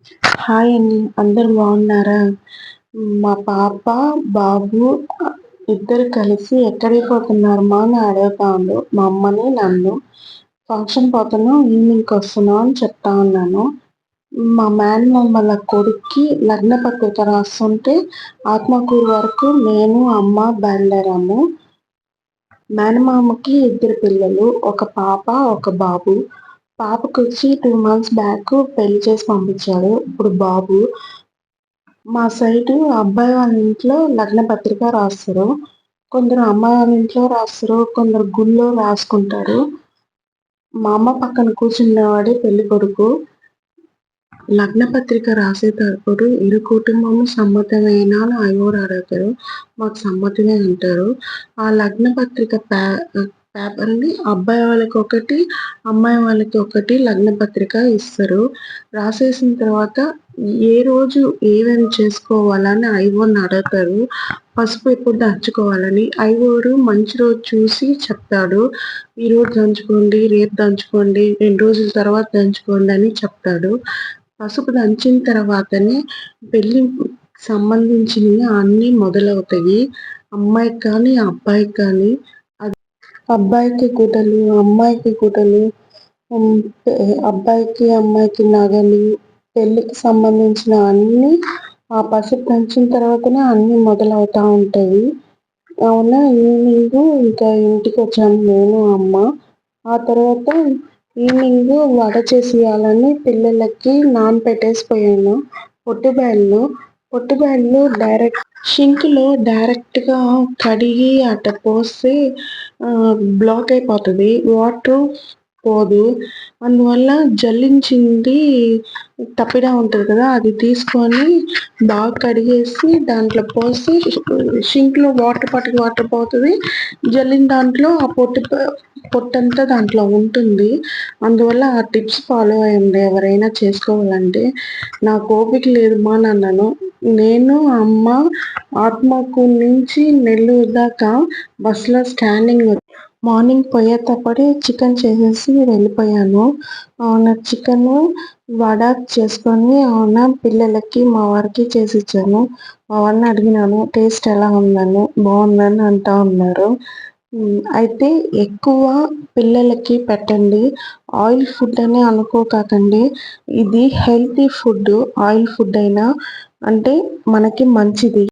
Hi అండి. అందరూ బాగున్నారా? మా పాప, బాబు ఇద్దరు కలిసి ఎక్కడికి పోతున్నారమ్మా అని అడుగుతాండు మా అమ్మని, నన్ను. ఫంక్షన్ పోతున్నాం, ఈవినింగ్‌కి వస్తున్నాం అని చెప్తా ఉన్నాను. మా మేనమామ వాళ్ళ కొడుక్కి లగ్న పత్రిక రాస్తుంటే ఆత్మకూరు వరకు నేను, అమ్మ బయలుదేరాము. మేనమామకి ఇద్దరు పిల్లలు, ఒక పాప, ఒక బాబు. పాపకొచ్చి 2 మంత్స్ బ్యాక్ పెళ్లి చేసి పంపించారు. ఇప్పుడు బాబు. మా సైడు అబ్బాయి వాళ్ళ ఇంట్లో లగ్న పత్రిక రాస్తారు. కొందరు అమ్మాయి వాళ్ళ ఇంట్లో రాస్తారు. కొందరు గుళ్ళో రాసుకుంటారు. మా అమ్మ పక్కన కూర్చున్నవాడే పెళ్ళికొడుకు. లగ్న పత్రిక రాసేటప్పుడు ఇరు కుటుంబము సమ్మతమేనా అని అయ్యవారు అడుగుతారు. మాకు సమ్మతమే అంటారు. ఆ లగ్న పత్రిక పేపర్‌ని అబ్బాయి వాళ్ళకొకటి, అమ్మాయి వాళ్ళకి ఒకటి లగ్న పత్రిక ఇస్తారు. రాసేసిన తర్వాత ఏ రోజు ఏమేమి చేసుకోవాలని అయ్యవారిని అడుగుతారు. పసుపు ఎప్పుడు దంచుకోవాలని. అయ్యవారు మంచి రోజు చూసి చెప్తాడు. ఈరోజు దంచుకోండి, రేపు దంచుకోండి, 2 రోజుల తర్వాత దంచుకోండి అని చెప్తాడు. పసుపు దంచిన తర్వాతనే పెళ్ళికి సంబంధించినవి అన్నీ మొదలవుతాయి. అమ్మాయికి కానీ, అబ్బాయికి కానీ. అబ్బాయికి గుడ్డలు, అమ్మాయికి గుడ్డలు, అబ్బాయికి, అమ్మాయికి నగలు, పెళ్ళికి సంబంధించిన అన్నీ ఆ పసుపు దంచిన తర్వాతనే అన్నీ మొదలవుతా ఉంటాయి. అవునా ఈవినింగ్ ఇంకా ఇంటికొచ్చాము నేను, అమ్మ. ఆ తర్వాత ఈవినింగ్ వడ చేసియాలని పిల్లలకి నానపెట్టేసిపోయాను పొట్టుబయళ్ళు షింక్‌లో డైరెక్ట్‌గా కడిగి అట్ట పోస్తే బ్లాక్ అయిపోతది. వాటరు పోదు. అందువల్ల జల్లించింది తప్పిడా ఉంటది కదా! అది తీసుకొని బాగా కడిగేసి దాంట్లో పోసి షింక్‌లో వాటర్ పోతది. జల్లిన దాంట్లో ఆ పొట్టంతా దాంట్లో ఉంటుంది. అందువల్ల ఆ టిప్స్ ఫాలో అయ్యండి ఎవరైనా చేసుకోవాలంటే. నాకు ఓపిక లేదమ్మా అని అన్నాను. నేను, అమ్మ ఆత్మకూరు నుంచి నెల్లూరు దాకా బస్‌లో స్టాండింగ్ మార్నింగ్ పోయేటప్పుడే చికెన్ చేసేసి వెళ్ళిపోయాను. చికెను వడ చేసుకొని పిల్లలకి, మా వారికి చేసిచ్చాను. మా వారిని అడిగినాను టేస్ట్ ఎలా ఉందని. బావుందని అంటా ఉన్నారు. అయితే ఎక్కువ పిల్లలకి పెట్టండి. ఆయిల్ ఫుడ్ అని అనుకోకండి. ఇది హెల్తీ ఫుడ్. ఆయిల్ ఫుడ్ అయినా అంటే మనకి మంచిది.